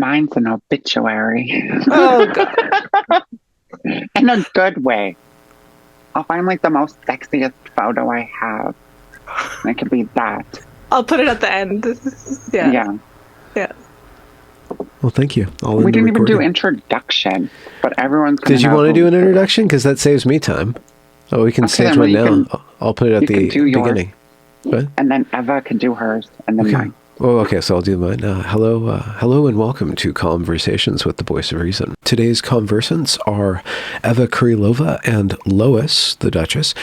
Mine's an obituary. Oh, God. In a good way. I'll find like the most sexiest photo I have. And it could be that. I'll put it at the end. Yeah. Yeah. Yeah. Well, thank you. We didn't even do introduction, but everyone's going to Did you want to do an introduction? Because that saves me time. Oh, we can stage one now. I'll put it at the beginning. What? And then Eva can do hers, and then mine. Oh, okay, so I'll do mine. Hello and welcome to Conversations with the Voice of Reason. Today's conversants are Eva Kurilova and Lois, the Duchess.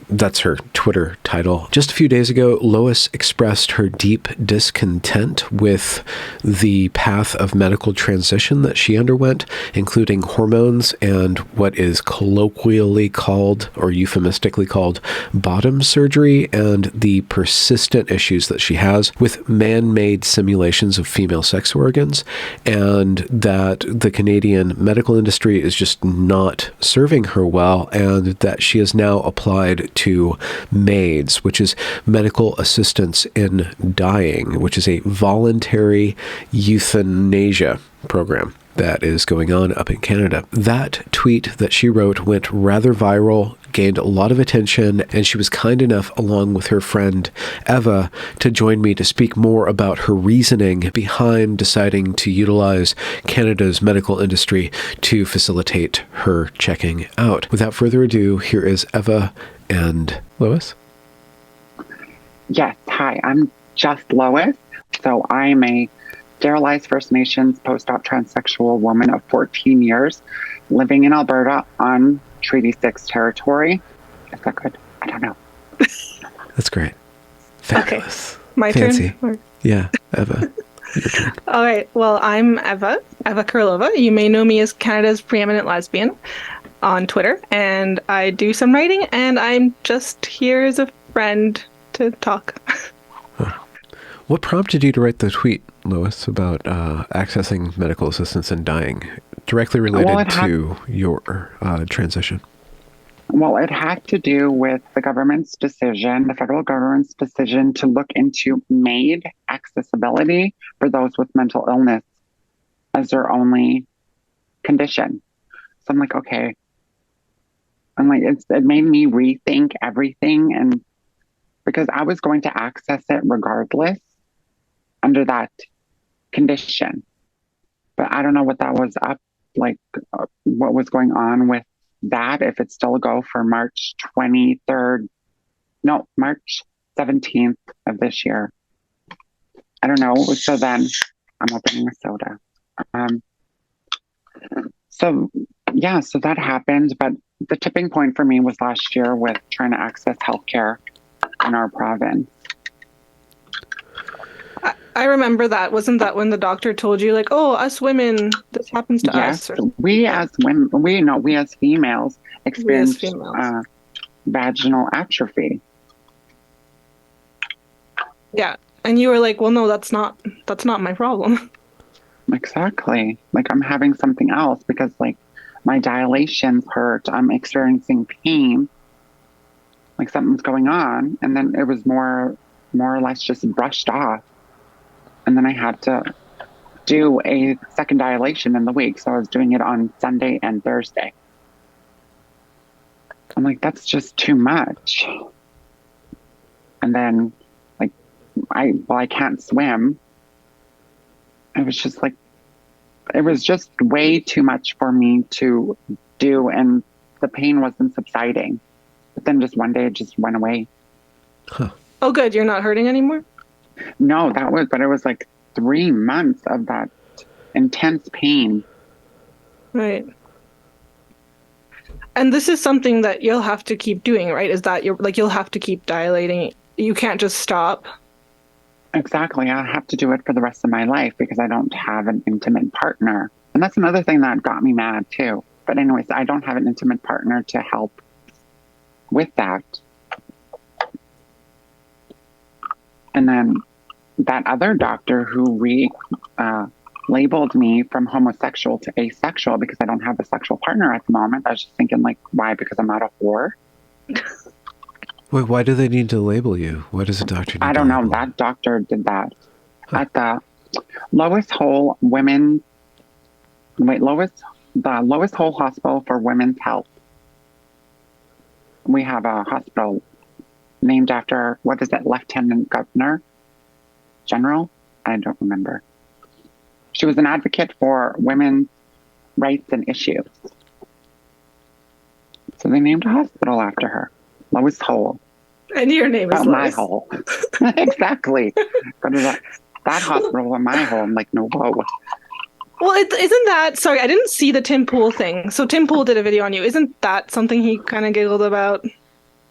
That's her Twitter title. Just a few days ago, Lois expressed her deep discontent with the path of medical transition that she underwent, including hormones and what is colloquially called, or euphemistically called, bottom surgery, and the persistent issues that she has with man-made simulations of female sex organs, and that the Canadian medical industry is just not serving her well, and that she has now applied to MAiDs, which is medical assistance in dying, which is a voluntary euthanasia program that is going on up in Canada. That tweet that she wrote went rather viral, gained a lot of attention, and she was kind enough, along with her friend Eva, to join me to speak more about her reasoning behind deciding to utilize Canada's medical industry to facilitate her checking out. Without further ado, here is Eva and Lois. Yes, hi, I'm just Lois. So I'm a sterilized First Nations post-op transsexual woman of 14 years living in Alberta on Treaty 6 territory. Is that good? I don't know. That's great. Fabulous. Okay. My Fancy. turn? Yeah, Eva. Your turn. All right. Well, I'm Eva Kurilova. You may know me as Canada's preeminent lesbian on Twitter, and I do some writing, and I'm just here as a friend to talk. What prompted you to write the tweet, Lois, about accessing medical assistance and dying, directly related to your transition? Well, it had to do with the government's decision, the federal government's decision to look into MAiD accessibility for those with mental illness as their only condition. So I'm like, okay. I'm like, it made me rethink everything, and because I was going to access it regardless under that condition. But I don't know what that was up, like what was going on with that, if it's still a go for March 17th of this year. I don't know. So then I'm opening a soda. So that happened. But the tipping point for me was last year with trying to access healthcare in our province. I remember that. Wasn't that when the doctor told you, like, oh, us women, this happens to us? Yes, we as women, we as females experience vaginal atrophy. Yeah, and you were like, well, no, that's not my problem. Exactly. Like, I'm having something else because, like, my dilations hurt. I'm experiencing pain. Like something's going on, and then it was more or less just brushed off. And then I had to do a second dilation in the week. So I was doing it on Sunday and Thursday. I'm like, that's just too much. And then, like, I can't swim. It was just like, it was just way too much for me to do. And the pain wasn't subsiding. But then just one day it just went away. Huh. Oh, good. You're not hurting anymore? No, but it was like 3 months of that intense pain. Right. And this is something that you'll have to keep doing, right? Is that you'll have to keep dilating. You can't just stop. Exactly. I have to do it for the rest of my life because I don't have an intimate partner. And that's another thing that got me mad too. But anyways, I don't have an intimate partner to help with that. And then that other doctor who labeled me from homosexual to asexual because I don't have a sexual partner at the moment. I was just thinking, like, why? Because I'm not a whore? Wait, why do they need to label you? Why does a doctor need I don't to know. label That doctor did that. Huh. At the Lois Hole Women's, the Lois Hole Hospital for Women's Health. We have a hospital named after, what is it, Lieutenant Governor General? I don't remember. She was an advocate for women's rights and issues. So they named a hospital after her, Lois Hole. And your name is Lois. My hole. Exactly. But that hospital in my hole, I'm like, no, whoa. Well, isn't that... Sorry, I didn't see the Tim Pool thing. So Tim Pool did a video on you. Isn't that something he kind of giggled about?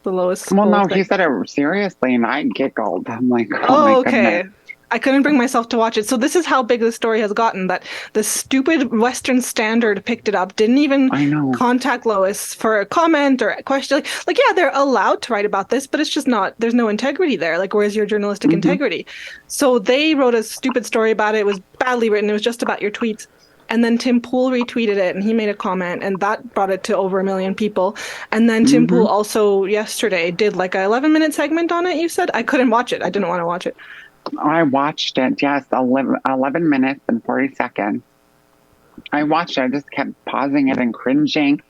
The Lois Well, Hole no, thing? he said it seriously, and I giggled. I'm like, Oh, my okay. goodness. I couldn't bring myself to watch it. So this is how big the story has gotten, that the stupid Western Standard picked it up, didn't even I know. contact Lois for a comment or a question. Like, yeah, they're allowed to write about this, but it's just not, there's no integrity there. Like, where's your journalistic integrity? So they wrote a stupid story about it. It was badly written. It was just about your tweets. And then Tim Pool retweeted it and he made a comment, and that brought it to over 1 million people. And then Tim Pool also yesterday did like a 11-minute segment on it, you said? I couldn't watch it. I didn't want to watch it. I watched it, yes, 11 minutes and 40 seconds. I watched it. I just kept pausing it and cringing.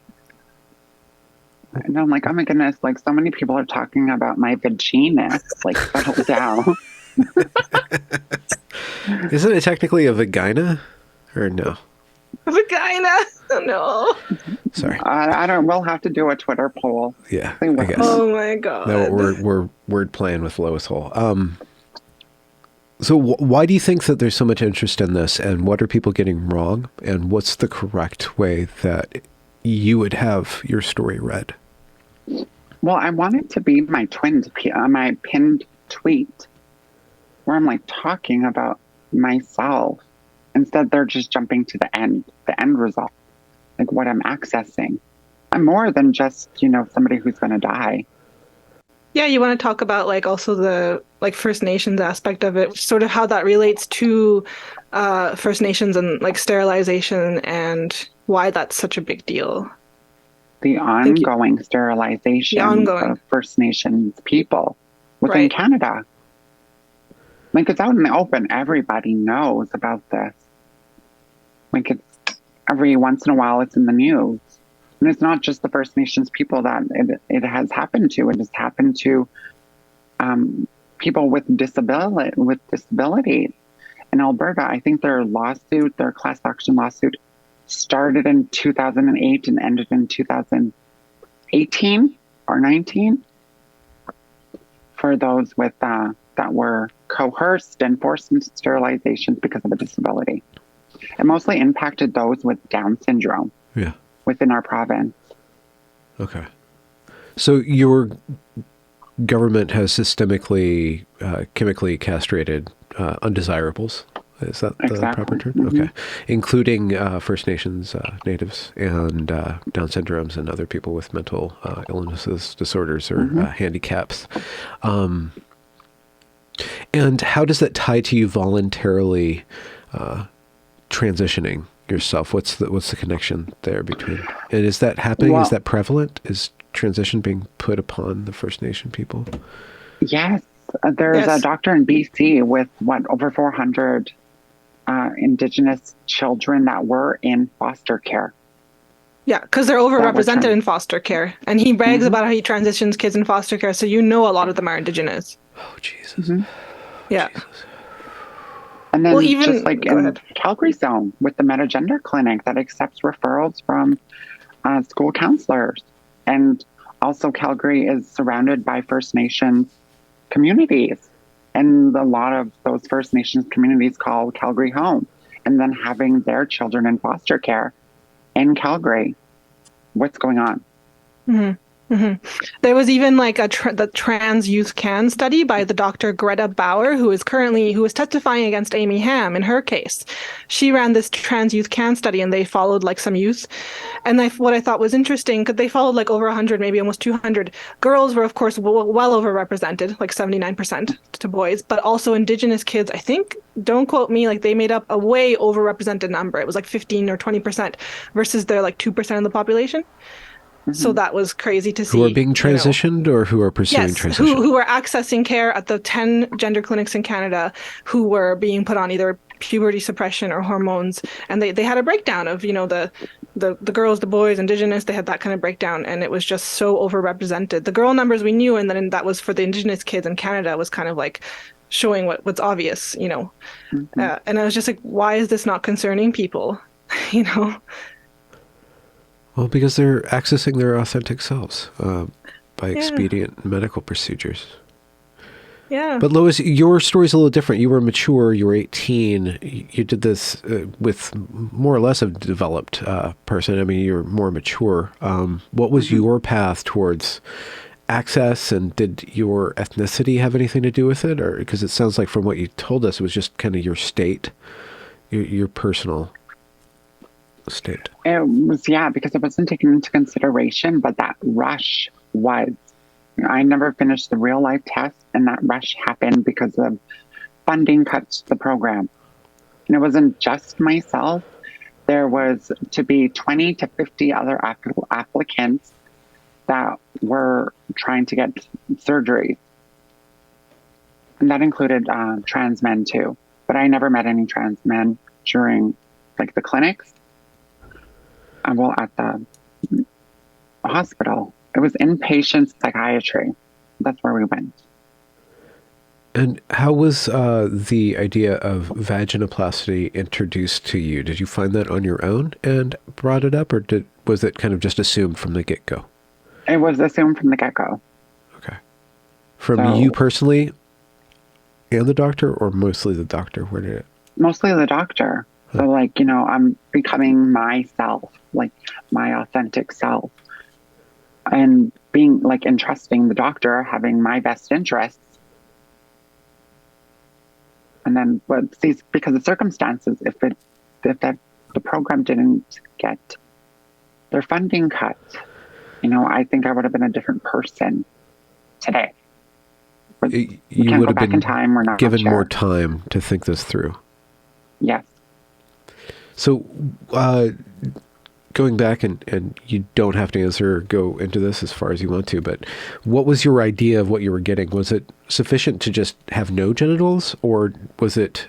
And I'm like, oh my goodness, like so many people are talking about my vagina. Like, settle down. Isn't it technically a vagina? Or no? Vagina. No. Sorry. I don't, we'll have to do a Twitter poll. Yeah, See I what- guess. Oh my God. No, we're word playing with Lois Hole. So why do you think that there's so much interest in this, and what are people getting wrong, and what's the correct way that you would have your story read? Well, I want it to be my my pinned tweet where I'm like talking about myself. Instead, they're just jumping to the end result, like what I'm accessing. I'm more than just, somebody who's going to die. Yeah, you want to talk about like also the like First Nations aspect of it, sort of how that relates to First Nations and like sterilization and why that's such a big deal. The ongoing sterilization of First Nations people within Canada. Like, it's out in the open. Everybody knows about this. Like, it's every once in a while it's in the news. And it's not just the First Nations people that it has happened to. It has happened to people with disabilities. In Alberta, I think their class action lawsuit, started in 2008 and ended in 2018 or 19 for those with that were coerced and forced into sterilizations because of a disability. It mostly impacted those with Down syndrome. Yeah. Within our province. Okay. So your government has systemically, chemically castrated undesirables. Is that the proper term? Mm-hmm. Okay. Including First Nations natives and Down syndromes and other people with mental illnesses, disorders, or handicaps. And how does that tie to you voluntarily transitioning yourself? What's the connection there between? And is that happening? Is that prevalent? Is transition being put upon the First Nation people? Yes. There's a doctor in BC with over 400 Indigenous children that were in foster care. Yeah, because they're overrepresented in foster care. And he brags about how he transitions kids in foster care. So a lot of them are Indigenous. Oh, Jesus. Oh, yeah. Jesus. And then just like in Calgary Zone with the Metagender Clinic that accepts referrals from school counselors. And also Calgary is surrounded by First Nations communities. And a lot of those First Nations communities call Calgary home. And then having their children in foster care in Calgary. What's going on? Mm-hmm. Mm-hmm. There was even like the Trans Youth Can study by the Dr. Greta Bauer, who is testifying against Amy Ham in her case. She ran this Trans Youth Can study, and they followed like some youth. And what I thought was interesting, because they followed like over 100, maybe almost 200. Girls were, of course, well overrepresented, like 79% to boys, but also Indigenous kids, I think, don't quote me, like they made up a way overrepresented number. It was like 15 or 20% versus they're like 2% of the population. Mm-hmm. So that was crazy to see. Who are being transitioned or who are pursuing transition? Who were accessing care at the 10 gender clinics in Canada, who were being put on either puberty suppression or hormones. And they had a breakdown of, the girls, the boys, Indigenous, they had that kind of breakdown, and it was just so overrepresented. The girl numbers we knew, and then that was for the Indigenous kids in Canada, was kind of like showing what's obvious, and I was just like, why is this not concerning people? you know? Well, because they're accessing their authentic selves by expedient medical procedures. Yeah. But Lois, your story's a little different. You were mature. You were 18. You did this with more or less a developed person. I mean, you're more mature. What was your path towards access, and did your ethnicity have anything to do with it? Or because it sounds like from what you told us, it was just kind of your state, your personal state. It was, because it wasn't taken into consideration, but that rush was. I never finished the real life test, and that rush happened because of funding cuts to the program. And it wasn't just myself. There was to be 20 to 50 other applicants that were trying to get surgeries. And that included trans men too. But I never met any trans men during the clinics. At the hospital. It was inpatient psychiatry. That's where we went. And how was the idea of vaginoplasty introduced to you? Did you find that on your own and brought it up, or was it kind of just assumed from the get-go? It was assumed from the get-go. Okay. From you personally and the doctor, or mostly the doctor? Where did it? Mostly the doctor. Huh. So, I'm becoming myself, my authentic self. And being entrusting the doctor, having my best interests. And then, because of circumstances, if the program didn't get their funding cut, I think I would have been a different person today. But you would have been in time. We're not given more time to think this through. Yes. So, going back, and you don't have to answer or go into this as far as you want to, but what was your idea of what you were getting? Was it sufficient to just have no genitals, or was it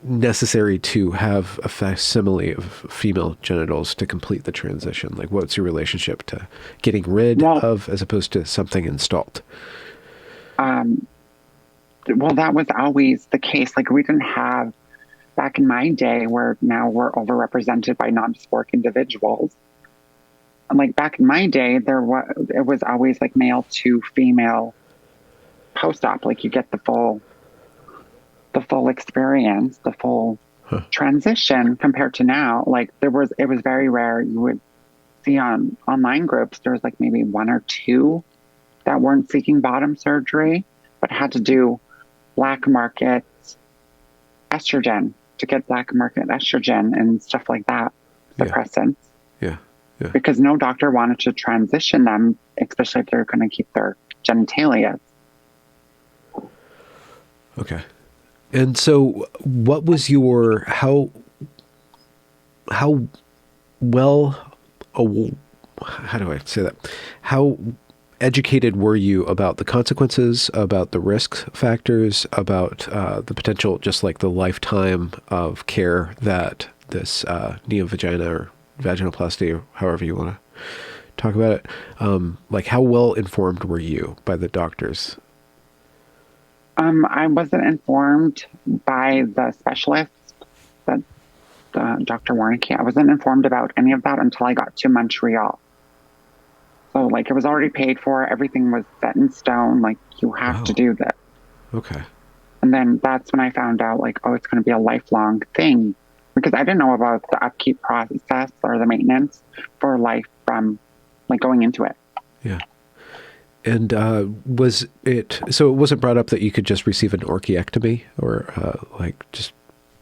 necessary to have a facsimile of female genitals to complete the transition? What's your relationship to getting rid of as opposed to something installed? Well, that was always the case. We didn't have, back in my day, where now we're overrepresented by non-dysphoric individuals. And back in my day, it was always male to female post-op. You get the full experience, the full transition, compared to now. It was very rare. You would see on online groups, there was maybe one or two that weren't seeking bottom surgery, but had to do black market estrogen, to get black market estrogen and stuff like that, suppressants. Yeah. Because no doctor wanted to transition them, especially if they're going to keep their genitalia. Okay. And so what was your, how well, how do I say that? How educated were you about the consequences, about the risk factors, about the potential, just the lifetime of care that this neovagina or vaginoplasty, or however you want to talk about it, how well informed were you by the doctors? I wasn't informed by the specialists, Dr. Warnicki. I wasn't informed about any of that until I got to Montreal. So, it was already paid for. Everything was set in stone. You have to do this. Okay. And then that's when I found out, it's going to be a lifelong thing. Because I didn't know about the upkeep process or the maintenance for life from, going into it. Yeah. And was it, so it wasn't brought up that you could just receive an orchiectomy or just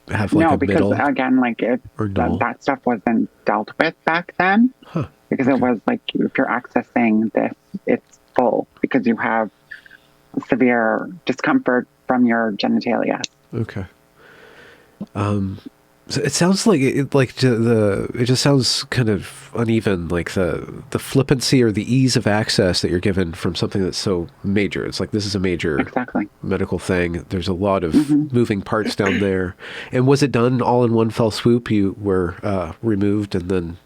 have no, a because middle? Again, that stuff wasn't dealt with back then. Huh. Because it was if you're accessing this, it's full because you have severe discomfort from your genitalia. Okay. So it sounds like it just sounds kind of uneven, like the flippancy or the ease of access that you're given from something that's so major. It's like, this is a major Exactly. medical thing. There's a lot of moving parts down there. And was it done all in one fell swoop? You were removed and then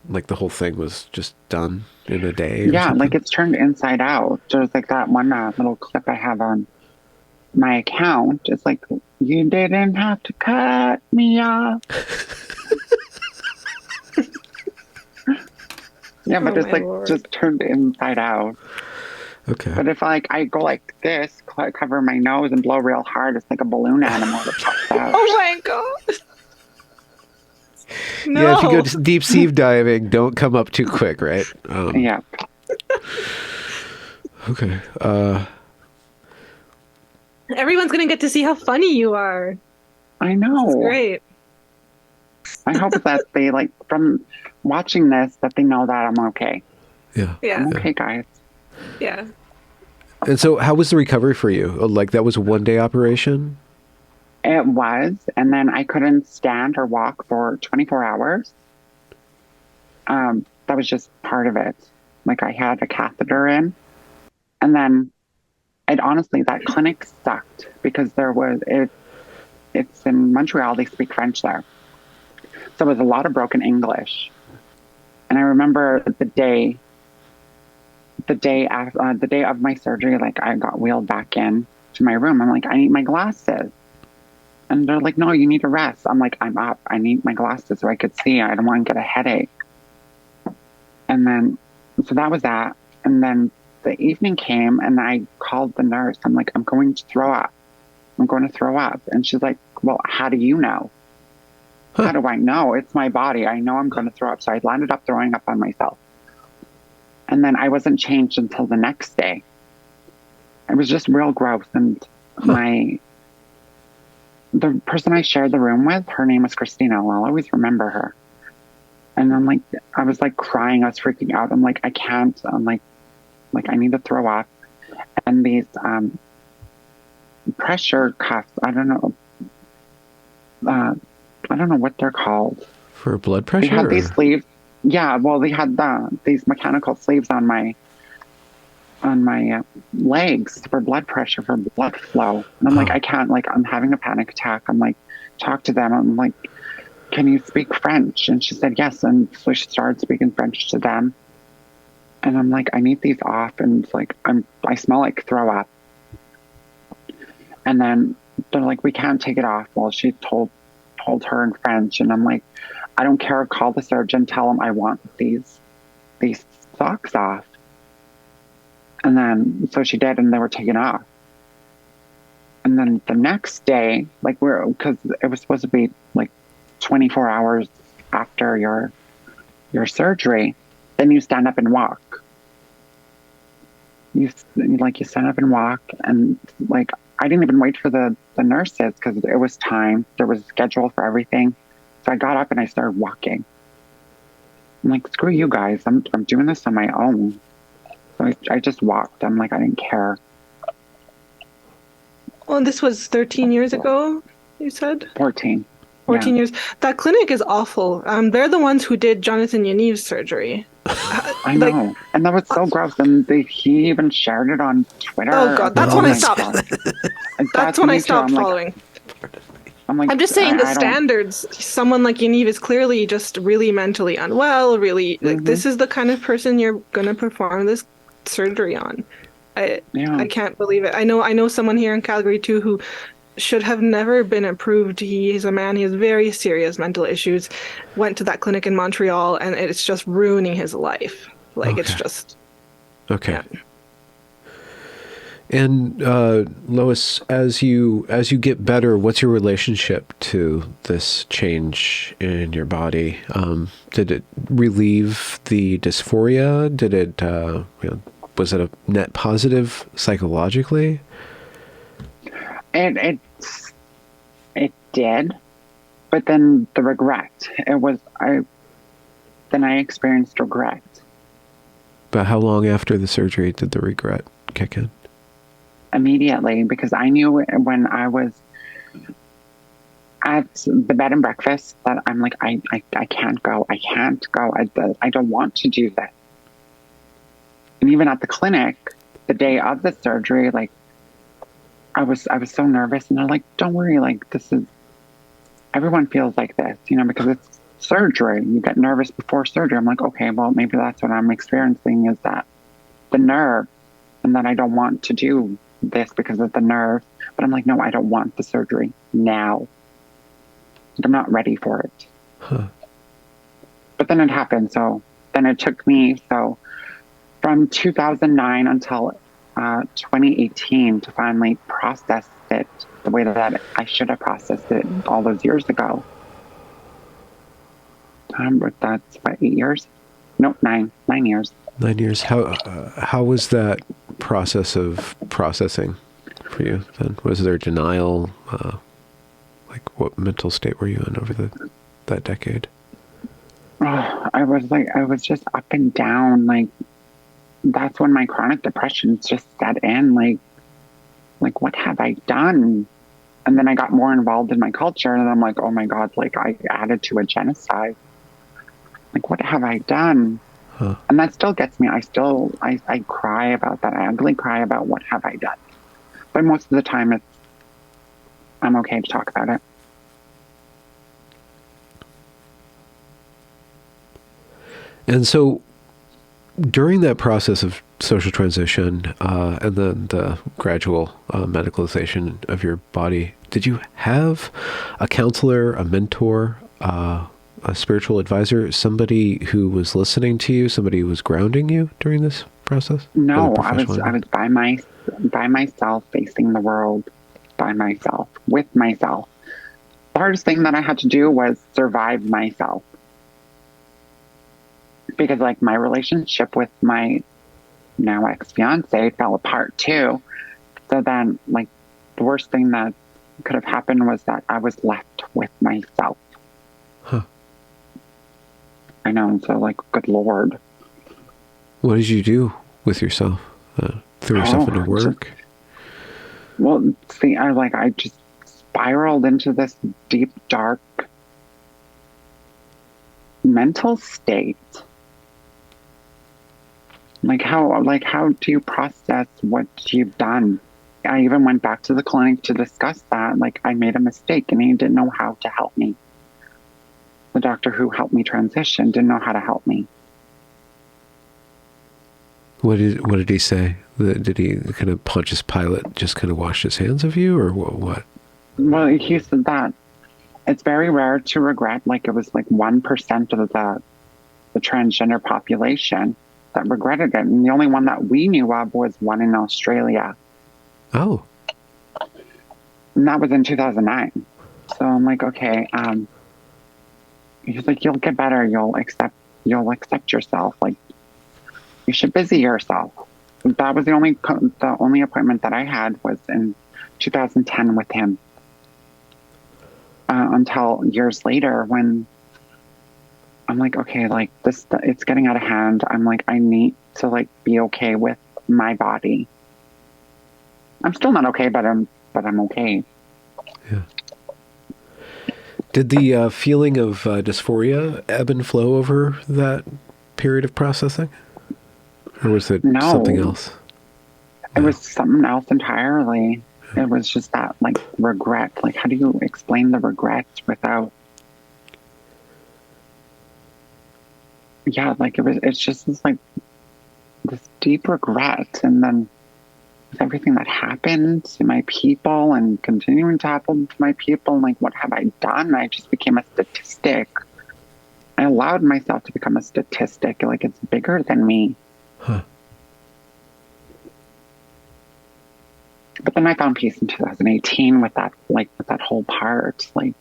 like the whole thing was just done in a day? Or Yeah, something? like it's turned inside out. There's like that one little clip I have on my account. It's like, you didn't have to cut me off. Yeah, but Oh, it's my like Lord. just turned inside out. Okay. But if like I go like this, cover my nose and blow real hard, it's like a balloon animal that pops out. Oh my god. No. Yeah, if you go deep sea diving, don't come up too quick, right? Yeah. Okay. Everyone's gonna get to see how funny you are. I know. It's great. I hope that they like from watching this that they know that I'm okay. Yeah. Yeah. I'm okay, guys. Yeah. And so how was the recovery for you? Like that was a 1-day operation? It was, and then I couldn't stand or walk for 24 hours. That was just part of it. Like I had a catheter in, and then it honestly, that clinic sucked because it's in Montreal, they speak French there. So it was a lot of broken English. And I remember the day of my surgery, like I got wheeled back in to my room. I'm like, I need my glasses. And they're like, no, you need to rest. I'm like, I'm up. I need my glasses so I could see. I don't want to get a headache. And then, so that was that. And then the evening came and I called the nurse. I'm like, I'm going to throw up. I'm going to throw up. And she's like, well, how do you know? How do I know? It's my body. I know I'm going to throw up. So I landed up throwing up on myself. And then I wasn't changed until the next day. It was just real gross. And the person I shared the room with, her name was Christina. I'll always remember her. And I'm like, I was like crying. I was freaking out. I'm like, I can't. I'm like I need to throw up. And these pressure cuffs, I don't know what they're called. For blood pressure? They had these sleeves. Yeah, well, they had these mechanical sleeves on my legs for blood pressure, for blood flow. And I'm like, I can't, like, I'm having a panic attack. I'm like, talk to them. I'm like, can you speak French? And she said, yes. And so she started speaking French to them. And I'm like, I need these off. And like, I smell like throw up. And then they're like, we can't take it off. Well, she told her in French. And I'm like, I don't care. Call the surgeon. Tell him I want these socks off. And then, so she did, and they were taken off. And then the next day, like because it was supposed to be like 24 hours after your surgery, then you stand up and walk. You stand up and walk, and like, I didn't even wait for the nurses because it was time. There was a schedule for everything. So I got up and I started walking. I'm like, screw you guys. I'm doing this on my own. So I just walked. I'm like, I didn't care. Well, this was 13 years ago, you said? 14. 14 years. That clinic is awful. They're the ones who did Jonathan Yaniv's surgery. I know. And that was so gross. And he even shared it on Twitter. Oh, God. That's when I stopped. That's when I stopped following. I'm just saying the standards. Someone like Yaniv is clearly just really mentally unwell, really, like, this is the kind of person you're going to perform this surgery on. I can't believe it. I know someone here in Calgary, too, who should have never been approved. He's a man, he has very serious mental issues, went to that clinic in Montreal, and it's just ruining his life. Like, it's just... Okay. Yeah. And Lois, as you get better, what's your relationship to this change in your body? Did it relieve the dysphoria? Did it was it a net positive psychologically? It did, but then the regret. I experienced regret. But how long after the surgery did the regret kick in? Immediately, because I knew when I at the bed and breakfast that I'm like, I can't go. I can't go. I don't want to do this. And even at the clinic, the day of the surgery, like I was so nervous, and they're like, don't worry, like everyone feels like this, because it's surgery. You get nervous before surgery. I'm like, okay, well, maybe that's what I'm experiencing, is that the nerve, and that I don't want to do this because of the nerve. But I'm like, no, I don't want the surgery now. I'm not ready for it. Huh. But then it happened. So then it took me, from 2009 until 2018 to finally process it the way that I should have processed it all those years ago. But that's what, 8 years? No, 9 years. 9 years. How was that process of processing for you then? Was there denial? Like, what mental state were you in over that decade? I was just up and down. Like, that's when my chronic depression just set in. Like what have I done? And then I got more involved in my culture, and I'm like, oh my God, like I added to a genocide. Like, what have I done? Huh. And that still gets me. I cry about that. I ugly cry about what have I done. But most of the time I'm okay to talk about it. And so during that process of social transition and then the gradual medicalization of your body, did you have a counselor, a mentor, a spiritual advisor, somebody who was listening to you, somebody who was grounding you during this process? No, I was by myself, facing the world by myself, with myself. The hardest thing that I had to do was survive myself. Because like my relationship with my now ex-fiance fell apart too. So then like the worst thing that could have happened was that I was left with myself. Huh. I know. And so like, good Lord. What did you do with yourself? Threw yourself into work? Well, see, I just spiraled into this deep, dark mental state. Like how do you process what you've done? I even went back to the clinic to discuss that. Like, I made a mistake and he didn't know how to help me. The doctor who helped me transition didn't know how to help me. What did he say? Did he kind of Pontius Pilate just kind of wash his hands of you, or what? Well, he said that it's very rare to regret. Like, it was like 1% of the transgender population that regretted it. And the only one that we knew of was one in Australia. Oh. And that was in 2009. So I'm like, okay. He's like, you'll get better. You'll accept yourself. Like, you should busy yourself. That was the only appointment that I had was in 2010 with him. Until years later when I'm like, okay, like this, it's getting out of hand. I'm like, I need to like be okay with my body. I'm still not okay, but I'm okay. Yeah. Did the feeling of dysphoria ebb and flow over that period of processing? Or was it something else? It was something else entirely. It was just that like regret. Like, how do you explain the regret without... Yeah, like it's just this like this deep regret, and then with everything that happened to my people and continuing to happen to my people, and like, what have I done? I just became a statistic. I allowed myself to become a statistic. Like, it's bigger than me. Huh. But then I found peace in 2018 with that whole part, like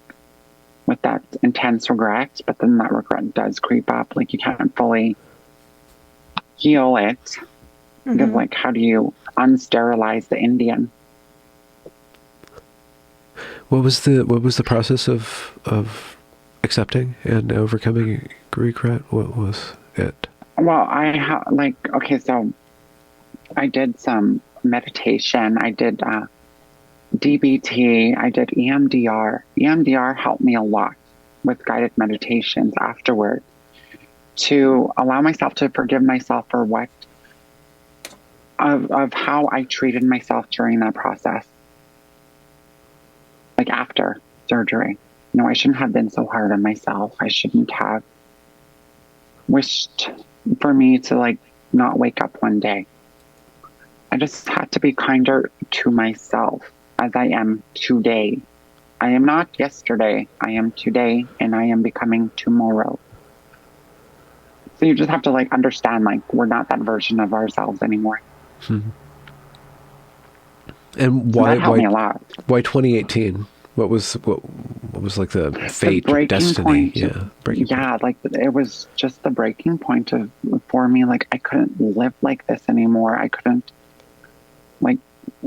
with that intense regret. But then that regret does creep up. Like, you can't fully heal it. Mm-hmm. Because like, how do you unsterilize the Indian? What was the process of accepting and overcoming regret? What was it? Well, so I did some meditation. I did DBT, I did EMDR. EMDR helped me a lot with guided meditations afterward to allow myself to forgive myself for what of how I treated myself during that process. Like after surgery. I shouldn't have been so hard on myself. I shouldn't have wished for me to not wake up one day. I just had to be kinder to myself as I am today. I am not yesterday. I am today, and I am becoming tomorrow. So you just have to understand we're not that version of ourselves anymore. Hmm. And So that helped me a lot. Why 2018? What was like the fate, the destiny? Point. Breaking point. It was just the breaking point for me. I couldn't live like this anymore. I couldn't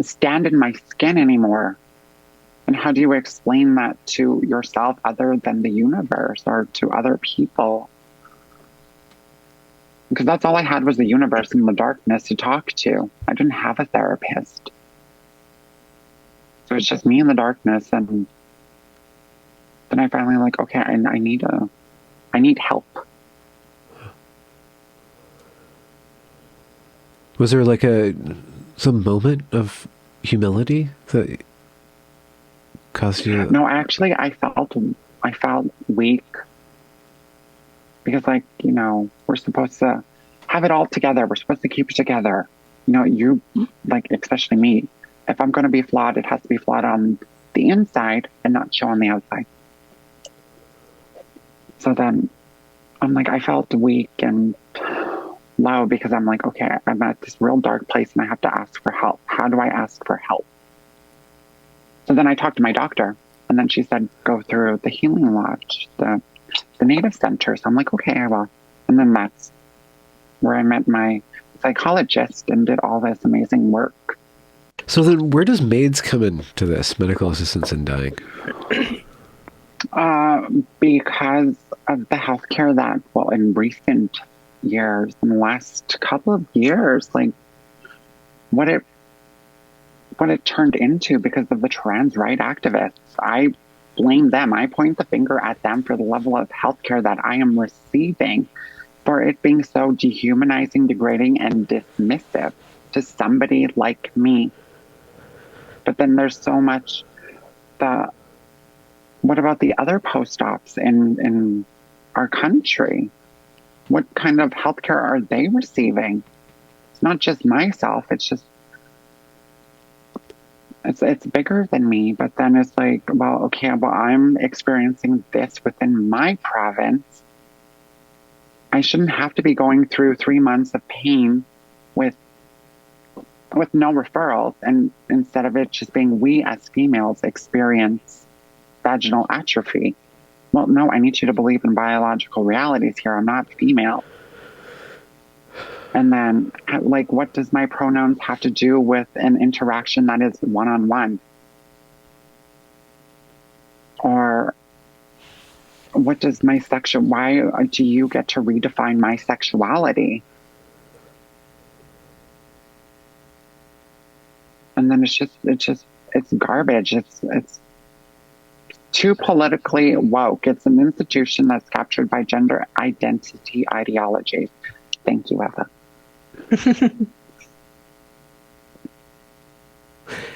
stand in my skin anymore. And how do you explain that to yourself other than the universe or to other people? Because that's all I had was the universe and the darkness to talk to. I didn't have a therapist. So it's just me in the darkness. And then I finally okay, I need help. Was there some moment of humility that caused you? No, actually, I felt weak because, we're supposed to have it all together. We're supposed to keep it together. You especially me. If I'm going to be flawed, it has to be flawed on the inside and not show on the outside. So then I'm I felt weak and low because I'm okay, I'm at this real dark place and I have to ask for help. How do I ask for help? So then I talked to my doctor, and then she said, go through the Healing Lodge, the Native Center. So I'm okay, I will. And then that's where I met my psychologist and did all this amazing work. So then where does MAiDs come into this, medical assistance in dying? Because of the healthcare that, in recent years, in the last couple of years, what it turned into because of the trans right activists. I blame them. I point the finger at them for the level of healthcare that I am receiving, for it being so dehumanizing, degrading, and dismissive to somebody like me. But then there's so much what about the other post-ops in our country? What kind of healthcare are they receiving? It's not just myself. It's just it's bigger than me. But then it's okay, I'm experiencing this within my province. I shouldn't have to be going through 3 months of pain with no referrals, and instead of it just being we as females experience vaginal atrophy. Well, no, I need you to believe in biological realities here. I'm not female. And then, what does my pronouns have to do with an interaction that is one-on-one? Or what does why do you get to redefine my sexuality? And then it's garbage. It's too politically woke. It's an institution that's captured by gender identity ideologies. Thank you, Eva.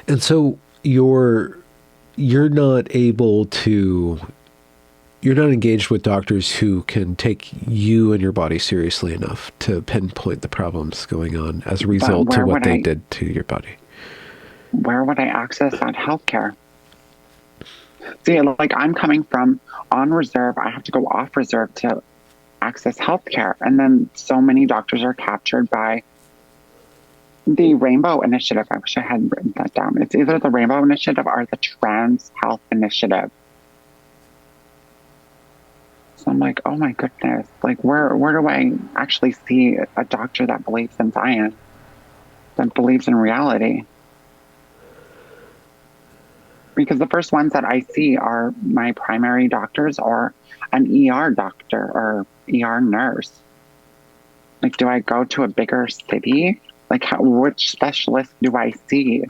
And so you're not engaged with doctors who can take you and your body seriously enough to pinpoint the problems going on as a result to what they did to your body. Where would I access that healthcare? See, I'm coming from on reserve. I have to go off reserve to access healthcare. And then so many doctors are captured by the Rainbow Initiative. I wish I had written that down. It's either the Rainbow Initiative or the Trans Health Initiative. So I'm oh my goodness, where do I actually see a doctor that believes in science, that believes in reality? Because the first ones that I see are my primary doctors or an ER doctor or ER nurse. Do I go to a bigger city? Which specialist do I see?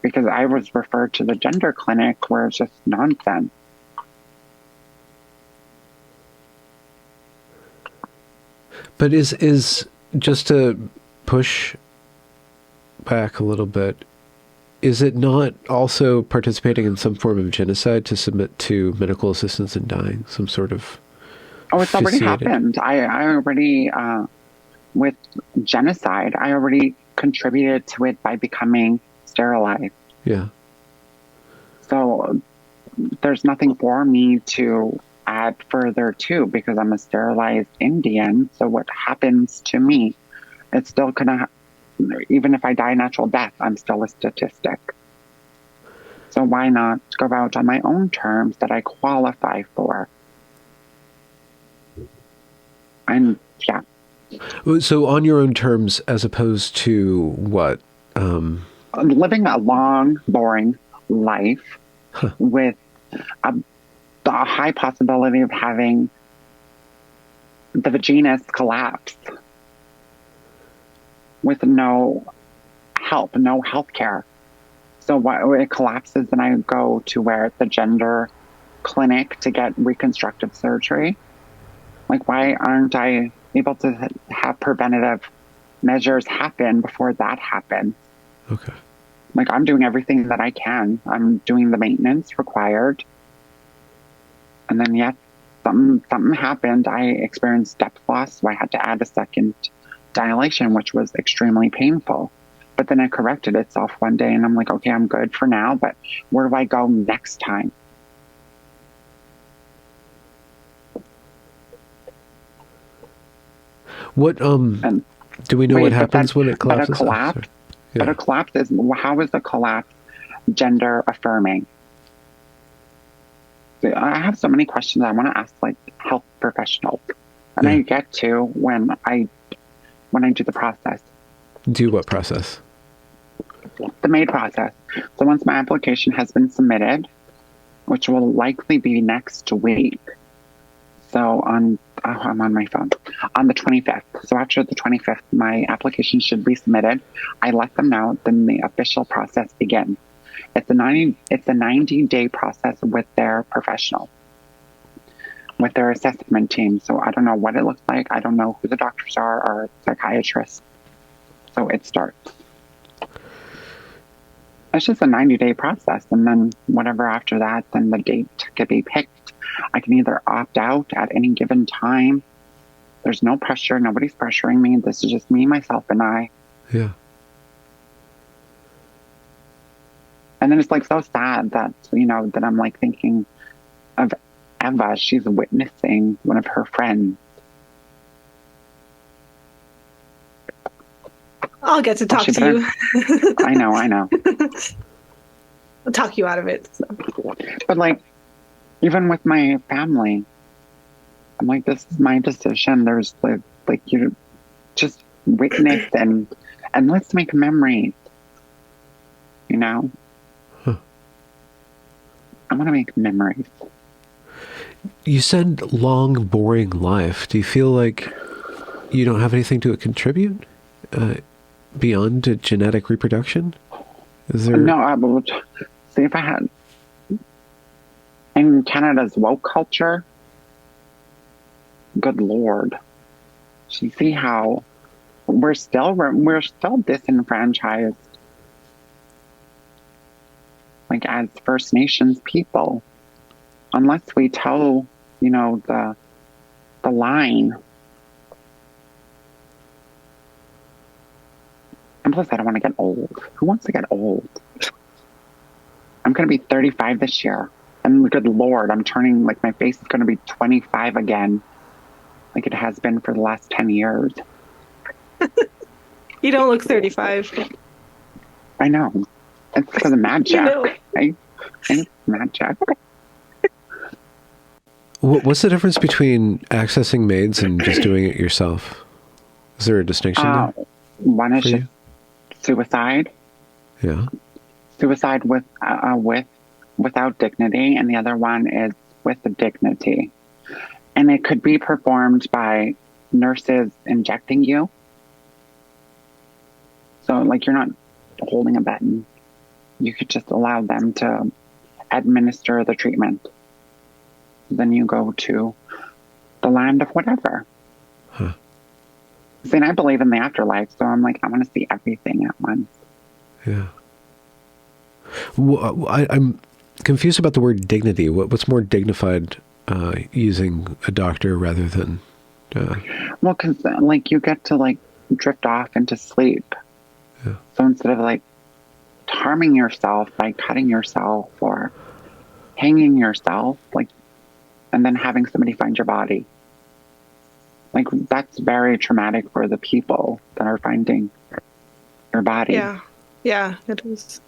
because I was referred to the gender clinic where it's just nonsense. But is just to push back a little bit, is it not also participating in some form of genocide to submit to medical assistance in dying? Some sort of Oh, it's already happened. I already, with genocide, I already contributed to it by becoming sterilized. Yeah. So there's nothing for me to add further to, because I'm a sterilized Indian. So what happens to me, it's still gonna, even if I die a natural death, I'm still a statistic. So why not go out on my own terms that I qualify for? And yeah. So on your own terms, as opposed to what? Living a long, boring life with a high possibility of having the vaginas collapse with no help, no health care. So when it collapses, then I go to the gender clinic to get reconstructive surgery. Like, why aren't I able to have preventative measures happen before that happens? Okay. Like, I'm doing everything that I can. I'm doing the maintenance required. And then, yes, something happened. I experienced depth loss, so I had to add a second dilation, which was extremely painful. But then it corrected itself one day, and I'm like, okay, I'm good for now, but where do I go next time? What do we know what happens when it collapses? But a collapse is, how is a collapse gender affirming? I have so many questions I want to ask, like, health professionals, and I get to when I do the process. Do what process? The MAiD process. So once my application has been submitted, which will likely be next week. So I'm on my phone. On the 25th. So after the 25th, my application should be submitted. I let them know, then the official process begins. It's a 90-day process with their professional, with their assessment team. So I don't know what it looks like. I don't know who the doctors are or psychiatrists. So it starts. It's just a 90-day process. And then whatever after that, then the date could be picked. I can either opt out at any given time. There's no pressure. Nobody's pressuring me. This is just me, myself, and I. Yeah. And then it's like so sad that, that I'm like thinking of Eva. She's witnessing one of her friends. I'll get to talk to you. I know. I'll talk you out of it. So. But like, even with my family, I'm like, this is my decision. There's like you just witness and let's make memories. Huh. I want to make memories. You said long, boring life. Do you feel like you don't have anything to contribute beyond genetic reproduction? Is there? No, I would see if I had. In Canada's woke culture, good Lord, you see how we're still disenfranchised, like as First Nations people, unless we toe, the line. And plus, I don't want to get old. Who wants to get old? I'm going to be 35 this year. And good Lord, I'm turning, like, my face is going to be 25 again, like it has been for the last 10 years. You don't look 35. I know. It's because of magic. I magic. What's the difference between accessing MAiDs and just doing it yourself? Is there a distinction there? One is just suicide. Yeah. Suicide without dignity, and the other one is with the dignity. And it could be performed by nurses injecting you. So, like, you're not holding a button. you could just allow them to administer the treatment. Then you go to the land of whatever. Huh. See, and I believe in the afterlife, so I'm like, I want to see everything at once. Yeah. Well, I'm confused about the word dignity. What's more dignified, using a doctor rather than... Well, because like you get to like drift off into sleep. Yeah. So instead of like harming yourself by cutting yourself or hanging yourself, like, and then having somebody find your body, like that's very traumatic for the people that are finding your body. Yeah, it is.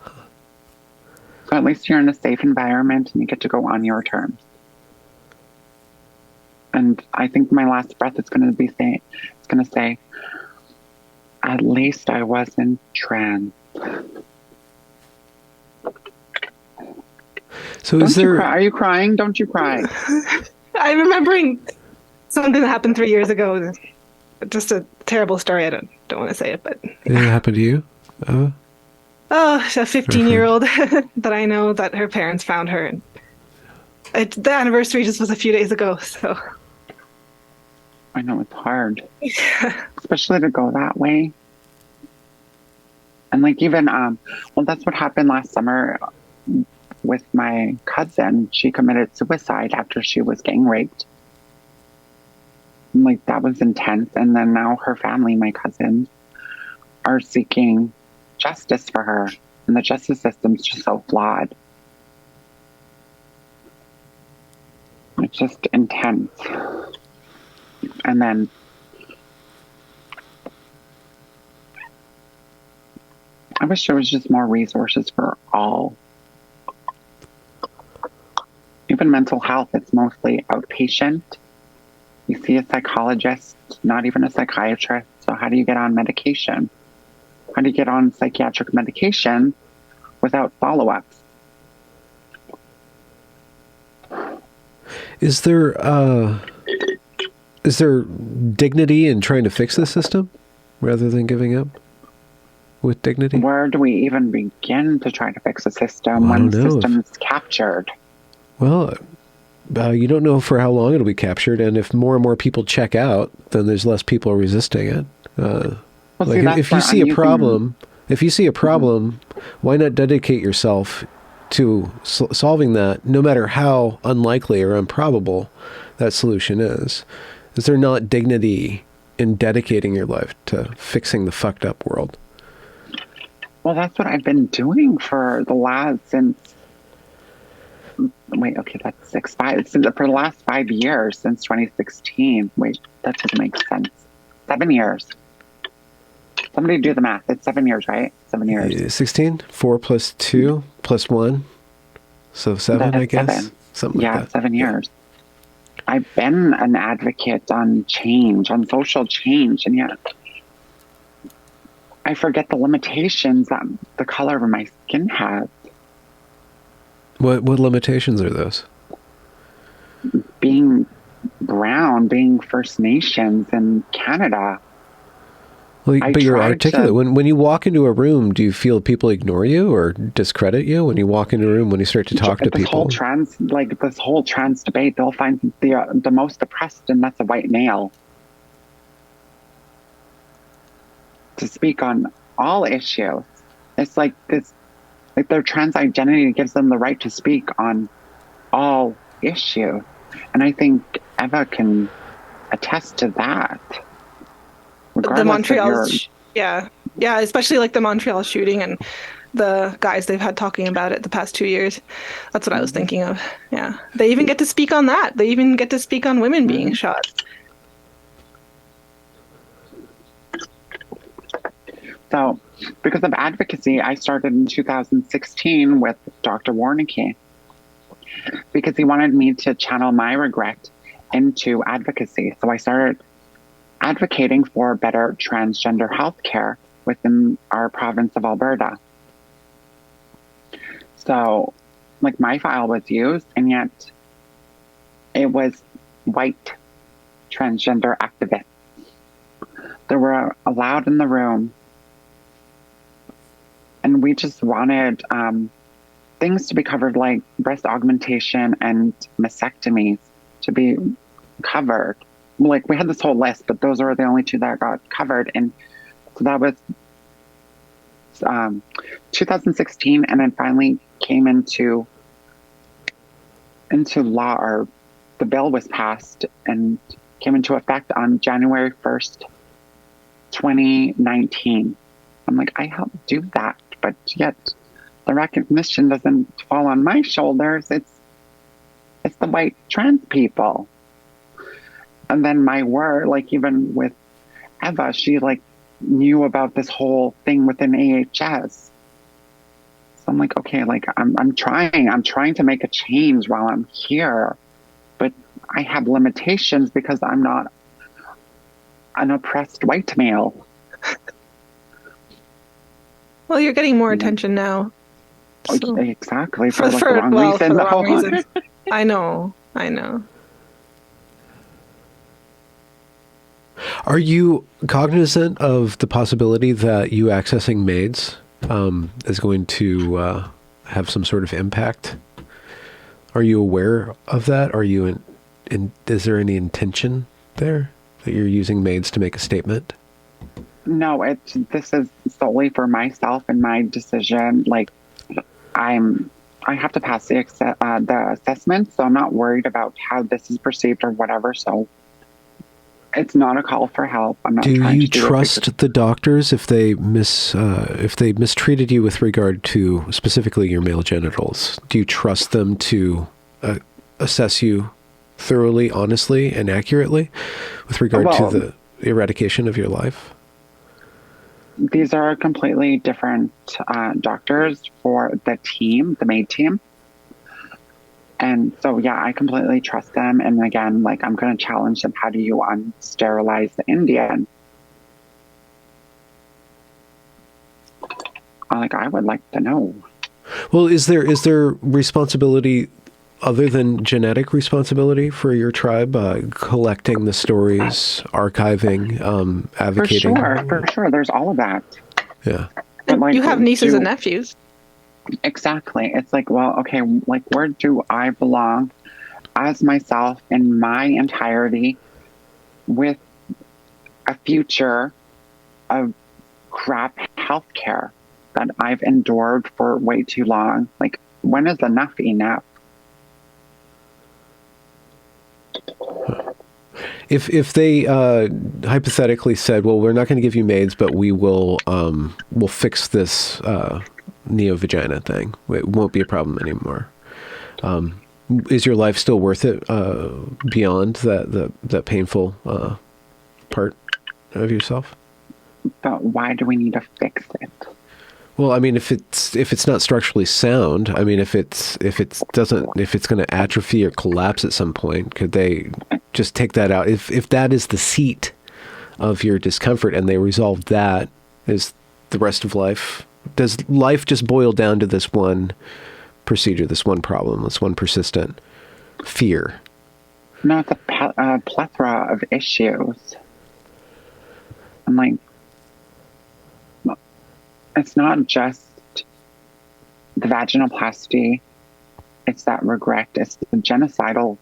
So at least you're in a safe environment and you get to go on your terms. And I think my last breath is going to say, at least I wasn't trans. So Don't you cry? Are you crying? Don't you cry? I'm remembering something that happened 3 years ago. Just a terrible story. I don't want to say it, but... Did it happen to you? Oh, a 15-year-old that I know, that her parents found her. And the anniversary just was a few days ago, so... I know it's hard. Especially to go that way. And like even, well, that's what happened last summer with my cousin. She committed suicide after she was gang raped. And like that was intense. And then now her family, my cousins, are seeking justice for her. And the justice system's just so flawed. It's just intense. And then I wish there was just more resources for all. Even mental health, it's mostly outpatient. You see a psychologist, not even a psychiatrist. So how do you get on medication? How do you get on psychiatric medication without follow-ups? Is there dignity in trying to fix the system rather than giving up with dignity? Where do we even begin to try to fix a system when the system is captured? Well, you don't know for how long it'll be captured, and if more and more people check out, then there's less people resisting it. If you see a problem, why not dedicate yourself to solving that, no matter how unlikely or improbable that solution is? Is there not dignity in dedicating your life to fixing the fucked up world? Well, that's what I've been doing for the last for the last 5 years, since 2016. Wait, that doesn't make sense. 7 years. Somebody do the math. It's 7 years, right? 7 years. 16? 4 plus 2 plus 1. So 7, I guess. 7. Something like that. 7 years. I've been an advocate on change, on social change, and yet I forget the limitations that the color of my skin has. What limitations are those? Being brown, being First Nations in Canada. Well, but you're articulate. When you walk into a room, do you feel people ignore you or discredit you when you walk into a room, when you start to talk to people? This whole trans debate, they'll find the most oppressed, and that's a white male. To speak on all issues. It's like this, like their trans identity gives them the right to speak on all issues. And I think Eva can attest to that. The Montreal, especially like the Montreal shooting and the guys they've had talking about it the past 2 years. That's what I was thinking of. Yeah. They even get to speak on that. They even get to speak on women being shot. So, because of advocacy, I started in 2016 with Dr. Warnicki, because he wanted me to channel my regret into advocacy. So I started advocating for better transgender healthcare within our province of Alberta. So, like, my file was used, and yet it was white transgender activists that were allowed in the room And we just wanted things to be covered, like breast augmentation and mastectomies to be covered. Like we had this whole list, but those are the only two that got covered. And so that was 2016, and then finally came into law, or the bill was passed and came into effect on January 1st, 2019. I'm like, I helped do that, but yet the recognition doesn't fall on my shoulders. It's the white trans people. And then my work, like even with Eva, she like knew about this whole thing within AHS. So I'm like, okay, like I'm trying to make a change while I'm here, but I have limitations because I'm not an oppressed white male. Well, you're getting more attention now. So. Exactly. For the wrong reasons. I know. Are you cognizant of the possibility that you accessing MAiDs is going to have some sort of impact? Are you aware of that? Are you is there any intention there that you're using MAiDs to make a statement? No, this is solely for myself and my decision. Like I have to pass the assessment, so I'm not worried about how this is perceived or whatever. So it's not a call for help. I'm not. Do you trust the doctors if they mistreated you with regard to specifically your male genitals? Do you trust them to assess you thoroughly, honestly, and accurately with regard to the eradication of your life? These are completely different doctors for the team, the MAiD team. And so, yeah, I completely trust them. And again, like, I'm going to challenge them. How do you unsterilize the Indian? I would like to know. Well, is there responsibility other than genetic responsibility for your tribe, collecting the stories, archiving, advocating? For sure. There's all of that. Yeah. But you have nieces and nephews. Exactly. It's like, well, okay, like, where do I belong as myself in my entirety with a future of crap healthcare that I've endured for way too long? Like, when is enough enough? If they hypothetically said, well, we're not going to give you MAiDs, but we'll fix this neo-vagina thing. It won't be a problem anymore. Is your life still worth it beyond that painful part of yourself? But why do we need to fix it? Well, I mean, if it's not structurally sound, I mean, if it's going to atrophy or collapse at some point, could they just take that out? If that is the seat of your discomfort and they resolve that, is the rest of life, does life just boil down to this one procedure, this one problem, this one persistent fear? No, it's a plethora of issues. I'm like, it's not just the vaginoplasty, it's that regret, it's the genocidal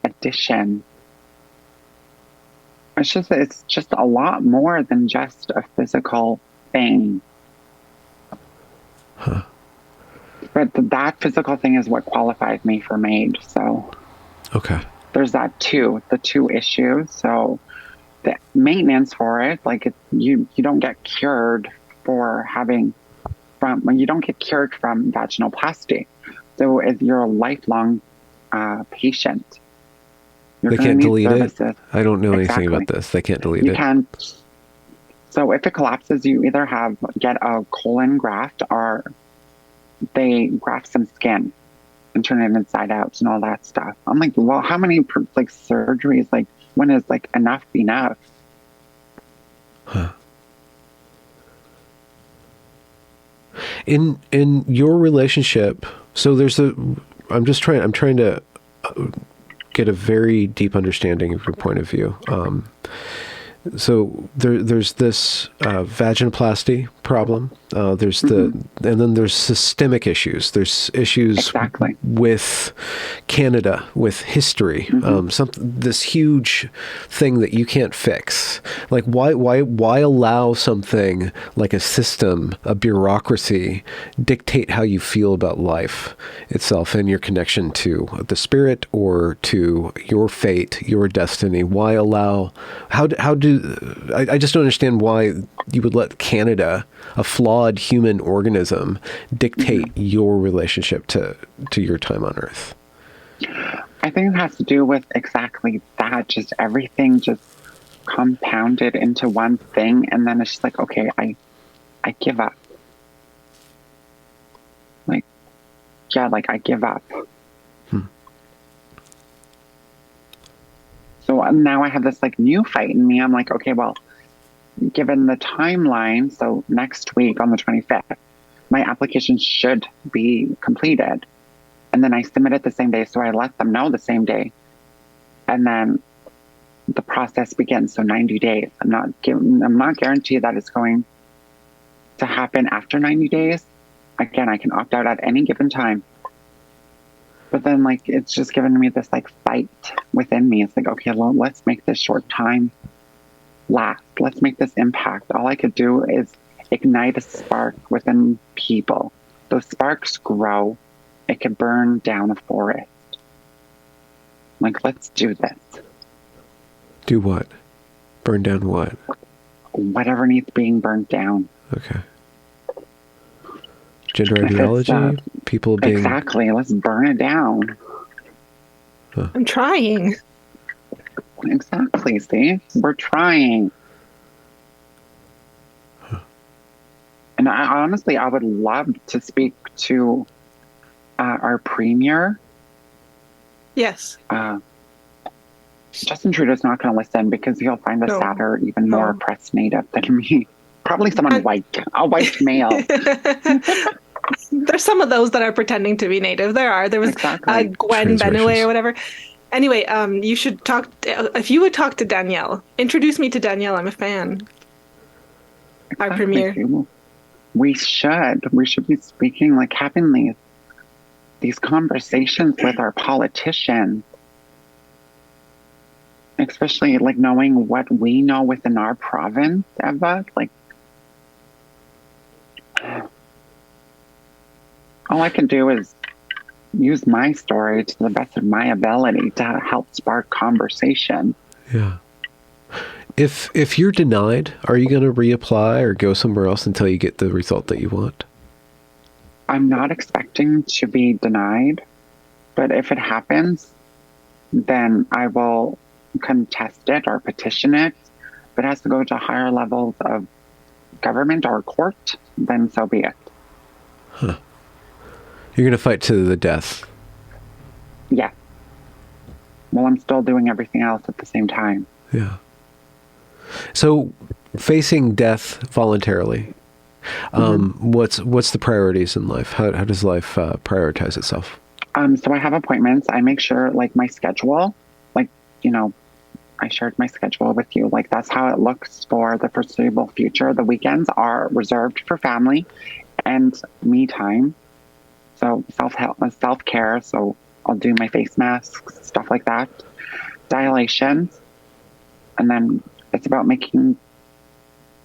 addition. It's just a lot more than just a physical thing. Huh. But that physical thing is what qualified me for MAiD. So okay, there's that too, the two issues. So the maintenance for it, like you don't get cured from vaginoplasty. So if you're a lifelong patient, they can't delete it. I don't know anything about this. They can't delete it. You can't. So if it collapses, you either get a colon graft, or they graft some skin and turn it inside out and all that stuff. I'm like, well, how many surgeries? Like, when is enough enough? Huh. In your relationship, so I'm trying to get a very deep understanding of your point of view. So there's this vaginoplasty problem. There's and then there's systemic issues. There's issues with Canada, with history. This huge thing that you can't fix. Like why allow something like a system, a bureaucracy, dictate how you feel about life itself and your connection to the spirit or to your fate, your destiny? Why allow? I just don't understand why you would let Canada, a flawed human organism, dictate your relationship to your time on Earth. I think it has to do with exactly that. Just everything just compounded into one thing, and then it's just like, okay, I give up. Like, yeah, like I give up. So now I have this like new fight in me. I'm like, okay, well, given the timeline, so next week on the 25th, my application should be completed. And then I submit it the same day. So I let them know the same day. And then the process begins. So 90 days. I'm not guaranteed that it's going to happen after 90 days. Again, I can opt out at any given time. But then, like, it's just given me this, like, fight within me. It's like, okay, well, let's make this short time last. Let's make this impact. All I could do is ignite a spark within people. Those sparks grow. It could burn down a forest. Like, let's do this. Do what? Burn down what? Whatever needs being burned down. Okay. Gender ideology? People being... Exactly. Let's burn it down. Huh. I'm trying. Exactly. See? We're trying. Huh. And I would love to speak to our premier. Yes. Justin Trudeau's not going to listen because he'll find us sadder, even more oppressed native than me. Probably someone white, a white male. There's some of those that are pretending to be native. There was Gwen Benaway or whatever. Anyway, you should talk. If you would talk to Danielle, introduce me to Danielle. I'm a fan. Our premier. We should be speaking, like having these conversations with our politicians, especially like knowing what we know within our province, Eva. Like, all I can do is use my story to the best of my ability to help spark conversation. Yeah. If you're denied, are you going to reapply or go somewhere else until you get the result that you want? I'm not expecting to be denied, but if it happens, then I will contest it or petition it. If it has to go to higher levels of government or court, then so be it. Huh. You're going to fight to the death. Yeah. Well, I'm still doing everything else at the same time. Yeah. So, facing death voluntarily, what's the priorities in life? How does life prioritize itself? So I have appointments. I make sure, like, my schedule, like, I shared my schedule with you. Like, that's how it looks for the foreseeable future. The weekends are reserved for family and me time. So self-care. So I'll do my face masks, stuff like that. Dilations. And then it's about making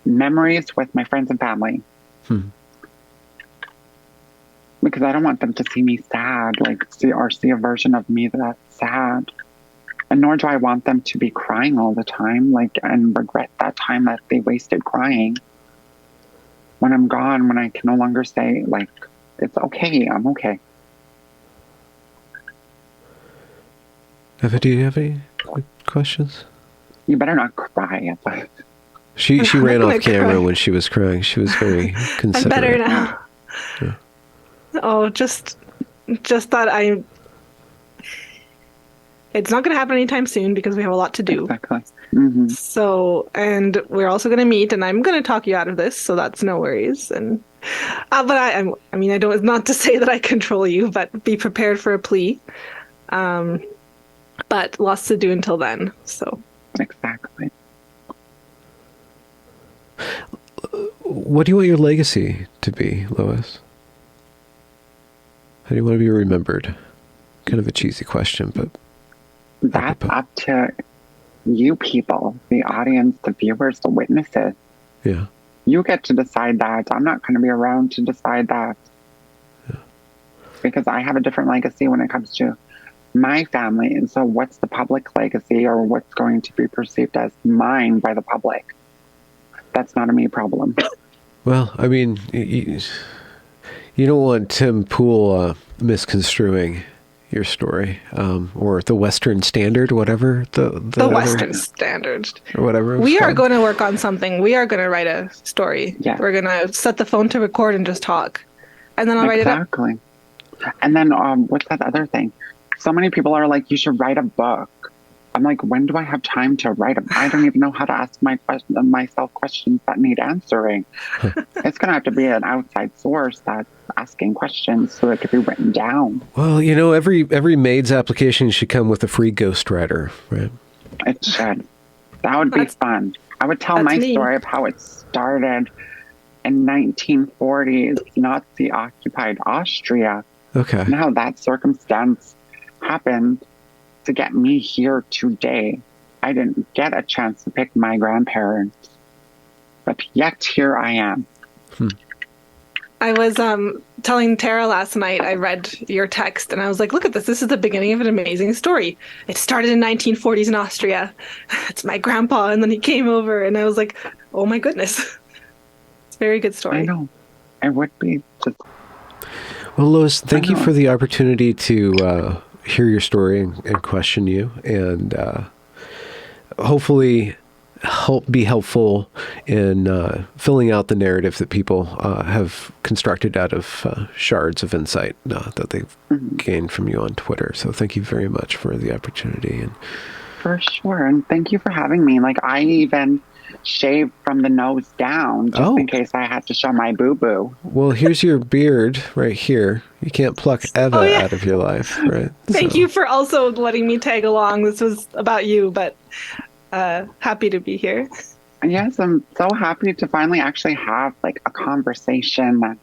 memories with my friends and family. Because I don't want them to see me sad, like see a version of me that's sad. And nor do I want them to be crying all the time, like, and regret that time that they wasted crying. When I'm gone, when I can no longer say, like, it's okay, I'm okay. Eva, do you have any questions? You better not cry. She ran off camera when she was crying. She was very considerate. I'm better now. Yeah. Oh, just that it's not going to happen anytime soon because we have a lot to do. Exactly. So, and we're also going to meet, and I'm going to talk you out of this, so that's no worries. And but I mean, I don't. It's not to say that I control you, but be prepared for a plea. But lots to do until then. So exactly. What do you want your legacy to be, Lois? How do you want to be remembered? Kind of a cheesy question, but that's up to you people, the audience, the viewers, the witnesses. Yeah. You get to decide that. I'm not going to be around to decide that. Yeah. Because I have a different legacy when it comes to my family. And so what's the public legacy, or what's going to be perceived as mine by the public? That's not a me problem. Well, I mean, you don't want Tim Pool misconstruing your story, or the Western Standard, whatever the Western Standard, or whatever. We are going to work on something. We are going to write a story. Yeah. We're going to set the phone to record and just talk, and then I'll write it up. Exactly. And then what's that other thing? So many people are like, you should write a book. I'm like, when do I have time to write them? I don't even know how to ask myself questions that need answering. It's going to have to be an outside source that's asking questions so it could be written down. Well, every MAiD's application should come with a free ghostwriter, right? It should. That would be fun. I would tell my story of how it started in 1940s Nazi-occupied Austria. Okay. And how that circumstance happened to get me here today. I didn't get a chance to pick my grandparents, but yet here I am. I was telling Tara last night, I read your text and I was like, look at this. This is the beginning of an amazing story. It started in 1940s in Austria. It's my grandpa. And then he came over and I was like, oh my goodness. It's a very good story. I know. It would be just... Well, Lois, thank you for the opportunity to hear your story and question you, and hopefully be helpful in filling out the narrative that people have constructed out of shards of insight that they've gained from you on Twitter. So thank you very much for the opportunity. And for sure. And thank you for having me. Like, I even shaved from the nose down just in case I had to show my boo-boo. Well, here's your beard right here. You can't pluck Eva out of your life, right? Thank you for also letting me tag along. This was about you, but happy to be here. Yes, I'm so happy to finally actually have like a conversation that's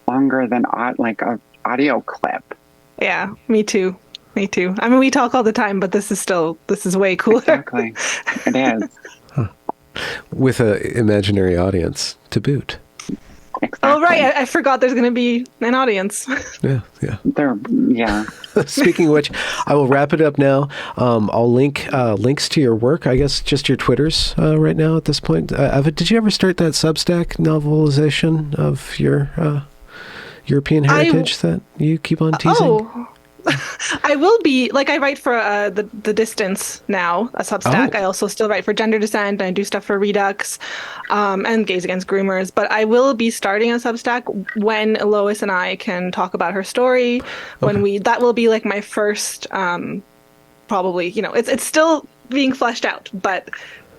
longer than like an audio clip. Yeah, me too. Me too. I mean, we talk all the time, but this is way cooler. Exactly. It is. With an imaginary audience to boot. Exactly. Oh, right. I forgot there's going to be an audience. Yeah. Yeah. Speaking of which, I will wrap it up now. I'll link links to your work, I guess just your Twitters right now at this point. Eva, did you ever start that Substack novelization of your European heritage that you keep on teasing? Oh. I will be, like, I write for the Distance now, a Substack. I also still write for Gender Dissent, and I do stuff for Redux and Gays Against Groomers. But I will be starting a Substack when Lois and I can talk about her story. That will be like my first, probably, it's still being fleshed out. But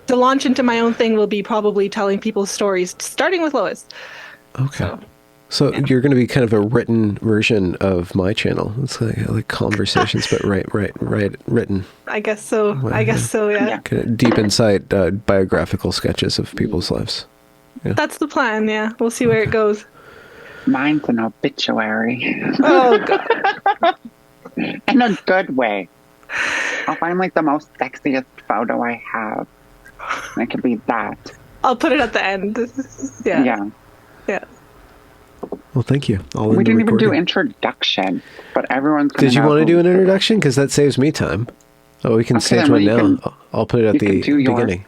to launch into my own thing will be probably telling people's stories, starting with Lois. Okay. So you're going to be kind of a written version of my channel. It's like conversations, but written. I guess so. Yeah. Kind of deep insight biographical sketches of people's lives. Yeah. That's the plan, yeah. We'll see where it goes. Mine's an obituary. Oh, God. In a good way. I'll find like the most sexiest photo I have. And it could be that. I'll put it at the end. Yeah. Well, thank you. We didn't even do introduction, but everyone's going to Did you want to do an introduction? Because that saves me time. Oh, we can stage one now. I'll put it at the beginning.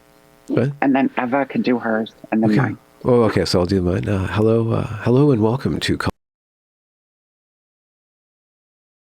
What? And then Eva can do hers, and then mine. Oh, okay. So I'll do mine. Hello and welcome to